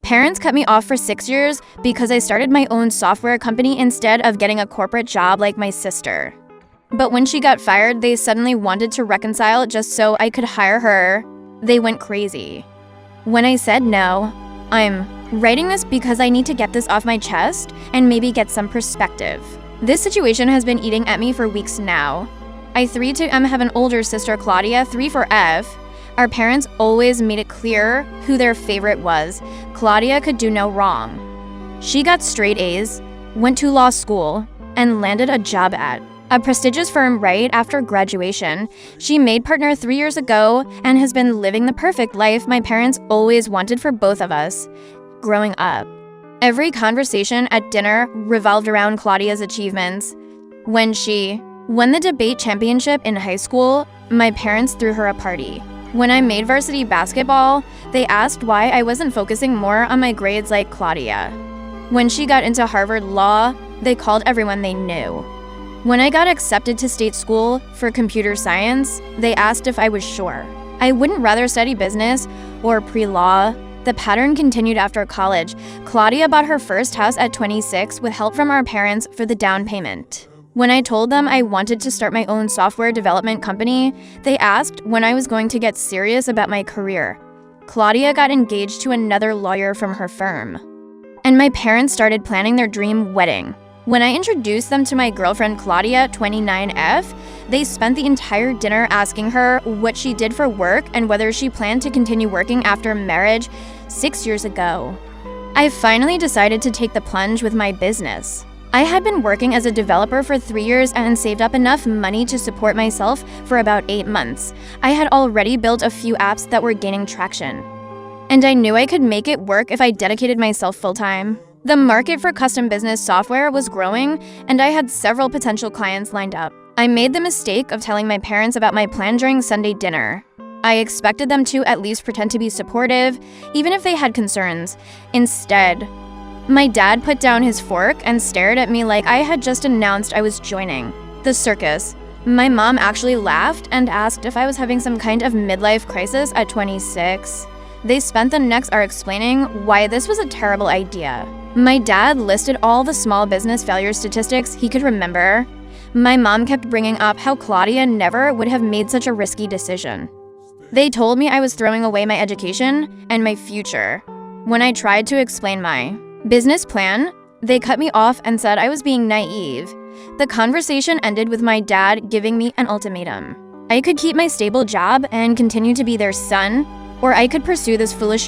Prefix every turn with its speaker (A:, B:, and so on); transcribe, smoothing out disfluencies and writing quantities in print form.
A: Parents cut me off for 6 years because I started my own software company instead of getting a corporate job like my sister. But when she got fired, they suddenly wanted to reconcile just so I could hire her. They went crazy. When I said no, I'm writing this because I need to get this off my chest and maybe get some perspective. This situation has been eating at me for weeks now. I 3 to M have an older sister, Claudia, 3 for F. Our parents always made it clear who their favorite was. Claudia could do no wrong. She got straight A's, went to law school, and landed a job at a prestigious firm right after graduation. She made partner 3 years ago and has been living the perfect life my parents always wanted for both of us growing up. Every conversation at dinner revolved around Claudia's achievements. When she won the debate championship in high school, my parents threw her a party. When I made varsity basketball, they asked why I wasn't focusing more on my grades like Claudia. When she got into Harvard Law, they called everyone they knew. When I got accepted to state school for computer science, they asked if I was sure I wouldn't rather study business or pre-law. The pattern continued after college. Claudia bought her first house at 26 with help from our parents for the down payment. When I told them I wanted to start my own software development company, they asked when I was going to get serious about my career. Claudia got engaged to another lawyer from her firm. And my parents started planning their dream wedding. When I introduced them to my girlfriend Claudia, 29F, they spent the entire dinner asking her what she did for work and whether she planned to continue working after marriage 6 years ago. I finally decided to take the plunge with my business. I had been working as a developer for 3 years and saved up enough money to support myself for about 8 months. I had already built a few apps that were gaining traction. And I knew I could make it work if I dedicated myself full-time. The market for custom business software was growing, and I had several potential clients lined up. I made the mistake of telling my parents about my plan during Sunday dinner. I expected them to at least pretend to be supportive, even if they had concerns. Instead, my dad put down his fork and stared at me like I had just announced I was joining the circus. My mom actually laughed and asked if I was having some kind of midlife crisis at 26. They spent the next hour explaining why this was a terrible idea. My dad listed all the small business failure statistics he could remember. My mom kept bringing up how Claudia never would have made such a risky decision. They told me I was throwing away my education and my future. When I tried to explain my business plan, they cut me off and said I was being naive. The conversation ended with my dad giving me an ultimatum. I could keep my stable job and continue to be their son, or I could pursue this foolish